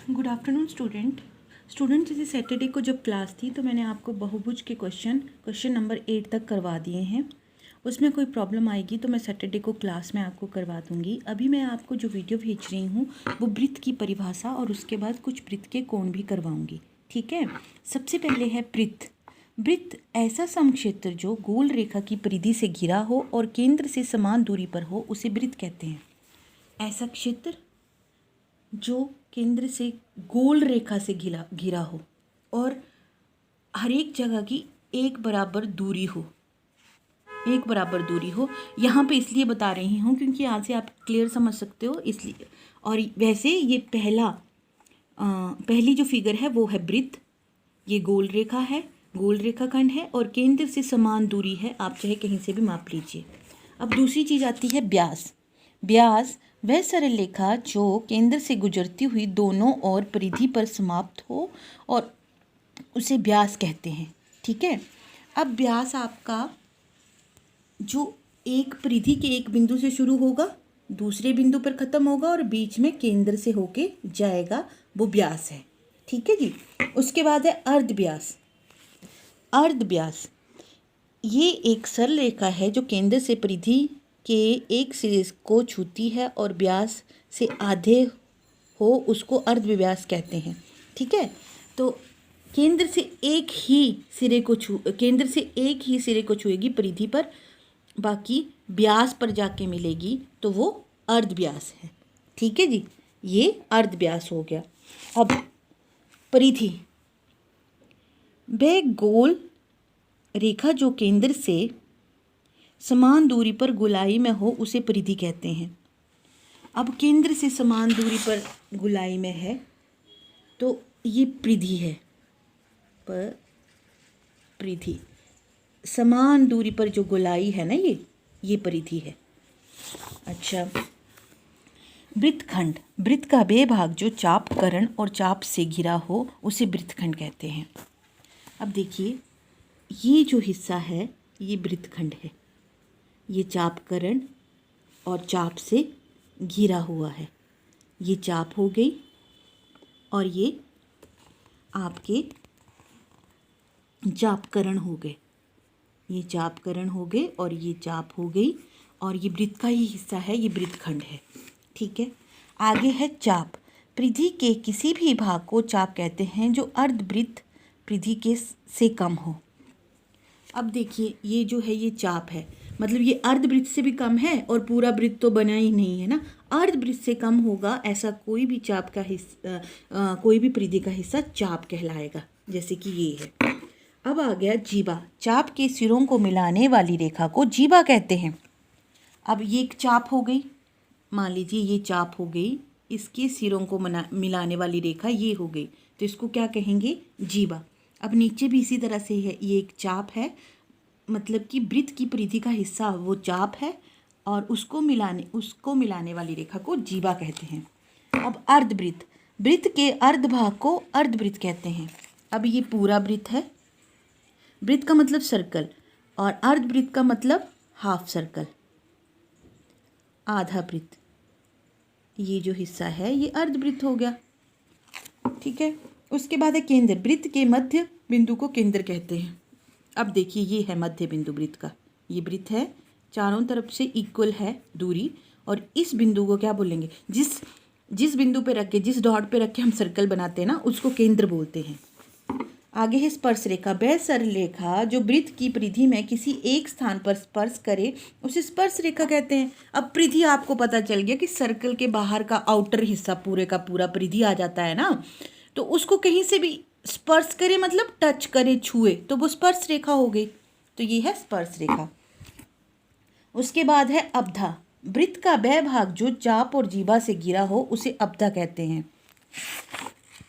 Good afternoon student जैसे Saturday को जब क्लास थी तो मैंने आपको बहुभुज के क्वेश्चन नंबर 8 तक करवा दिए हैं। उसमें कोई प्रॉब्लम आएगी तो मैं सैटरडे को क्लास में आपको करवा दूंगी। अभी मैं आपको जो वीडियो भेज रही हूँ वो वृत्त की परिभाषा और उसके बाद कुछ वृत्त के कोण भी करवाऊंगी। ठीक है। सबसे पहले है वृत्त। वृत्त ऐसा समक्षेत्र जो गोल रेखा की परिधि से घिरा हो और केंद्र से समान दूरी पर हो उसे वृत्त कहते हैं। ऐसा क्षेत्र जो केंद्र से गोल रेखा से घिरा हो और हर एक जगह की एक बराबर दूरी हो। यहाँ पे इसलिए बता रही हूँ क्योंकि यहाँ से आप क्लियर समझ सकते हो इसलिए। और वैसे ये पहली जो फिगर है वो है वृत्त। ये गोल रेखा है, गोल रेखाखंड है और केंद्र से समान दूरी है। आप चाहे कहीं से भी माप लीजिए। अब दूसरी चीज़ आती है व्यास। व्यास वह सरल रेखा जो केंद्र से गुजरती हुई दोनों ओर परिधि पर समाप्त हो और उसे व्यास कहते हैं। ठीक है। अब व्यास आपका जो एक परिधि के एक बिंदु से शुरू होगा, दूसरे बिंदु पर ख़त्म होगा और बीच में केंद्र से होके जाएगा, वो व्यास है। ठीक है जी। उसके बाद है अर्धव्यास। अर्धव्यास ये एक सरल रेखा है जो केंद्र से परिधि के एक सिरे को छूती है और व्यास से आधे हो, उसको अर्धव्यास कहते हैं। ठीक है। तो केंद्र से एक ही सिरे को छुएगी परिधि पर, बाकी व्यास पर जाके मिलेगी तो वो अर्धव्यास है। ठीक है जी। ये अर्धव्यास हो गया। अब परिधि वह गोल रेखा जो केंद्र से समान दूरी पर गोलाई में हो उसे परिधि कहते हैं। अब केंद्र से समान दूरी पर गोलाई में है तो ये परिधि है। परिधि समान दूरी पर जो गोलाई है ना, ये परिधि है। अच्छा, वृत्तखंड। वृत्त का वह भाग जो चाप कर्ण और चाप से घिरा हो उसे वृत्तखंड कहते हैं। अब देखिए, ये जो हिस्सा है ये वृत्तखंड है। ये चाप कर्ण और चाप से घिरा हुआ है। ये चाप हो गई और ये आपके चाप कर्ण हो गए। ये चाप कर्ण हो गए और ये चाप हो गई और ये वृत्त का ही हिस्सा है, ये वृत्तखंड है। ठीक है। आगे है चाप। परिधि के किसी भी भाग को चाप कहते हैं जो अर्धवृत्त परिधि के से कम हो। अब देखिए, ये जो है ये चाप है, मतलब ये अर्धवृत्त से भी कम है और पूरा वृत्त तो बना ही नहीं है ना। अर्धवृत्त से कम होगा ऐसा कोई भी चाप का हिस्सा, कोई भी परिधि का हिस्सा चाप कहलाएगा, जैसे कि ये है। अब आ गया जीवा। चाप के सिरों को मिलाने वाली रेखा को जीवा कहते हैं। अब ये एक चाप हो गई, मान लीजिए ये चाप हो गई, इसके सिरों को मिलाने वाली रेखा ये हो गई, तो इसको क्या कहेंगे? जीवा। अब नीचे भी इसी तरह से है, ये एक चाप है, मतलब कि वृत्त की परिधि का हिस्सा वो चाप है और उसको मिलाने वाली रेखा को जीवा कहते हैं। अब अर्धवृत्त। वृत्त के अर्धभाग को अर्धवृत्त कहते हैं। अब ये पूरा वृत्त है, वृत्त का मतलब सर्कल और अर्धवृत्त का मतलब हाफ सर्कल, आधा वृत्त। ये जो हिस्सा है ये अर्धवृत्त हो गया। ठीक है। उसके बाद है केंद्र। वृत्त के मध्य बिंदु को केंद्र कहते हैं। अब देखिए, ये है मध्य बिंदु वृत्त का। ये वृत्त है, चारों तरफ से इक्वल है दूरी, और इस बिंदु को क्या बोलेंगे? जिस बिंदु पे रख के, जिस डॉट पे रख के हम सर्कल बनाते हैं ना, उसको केंद्र बोलते हैं। आगे है स्पर्श रेखा। वह सरल रेखा जो वृत्त की परिधि में किसी एक स्थान पर स्पर्श करे उसे स्पर्श रेखा कहते हैं। अब परिधि आपको पता चल गया कि सर्कल के बाहर का आउटर हिस्सा पूरे का पूरा परिधि आ जाता है ना, तो उसको कहीं से भी स्पर्श करे मतलब टच करे, छुए, तो वो स्पर्श रेखा हो गई। तो ये है स्पर्श रेखा। उसके बाद है अब्धा। वृत्त का वह भाग जो चाप और जीवा से घिरा हो उसे अब्धा कहते हैं।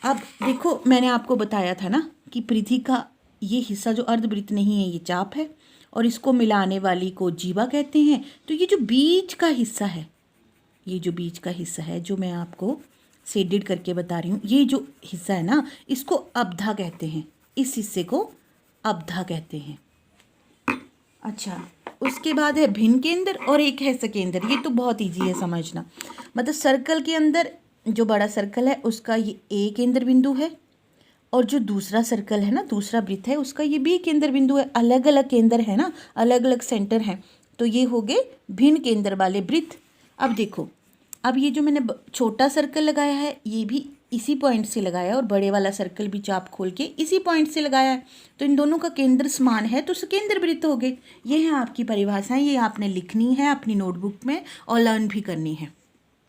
अब देखो, मैंने आपको बताया था ना कि परिधि का ये हिस्सा जो अर्धवृत्त नहीं है ये चाप है और इसको मिलाने वाली को जीवा कहते हैं। तो ये जो बीच का हिस्सा है, ये जो बीच का हिस्सा है जो मैं आपको शेडेड करके बता रही हूँ, ये जो हिस्सा है ना, इसको अब्धा कहते हैं। इस हिस्से को अब्धा कहते हैं। अच्छा, उसके बाद है भिन्न केंद्र और एक है सकेंद्र। ये तो बहुत ईजी है समझना। मतलब सर्कल के अंदर जो बड़ा सर्कल है उसका ये ए केंद्र बिंदु है, और जो दूसरा सर्कल है ना, दूसरा वृत्त है, उसका ये बी केंद्र बिंदु है। अलग अलग केंद्र है ना, अलग अलग सेंटर हैं, तो ये हो गए भिन्न केंद्र वाले वृत्त। अब देखो, अब ये जो मैंने छोटा सर्कल लगाया है ये भी इसी पॉइंट से लगाया है, और बड़े वाला सर्कल भी चाप खोल के इसी पॉइंट से लगाया है, तो इन दोनों का केंद्र समान है, तो सकेंद्र वृत्त हो गए। ये हैं आपकी परिभाषाएं, ये आपने लिखनी है अपनी नोटबुक में और लर्न भी करनी है।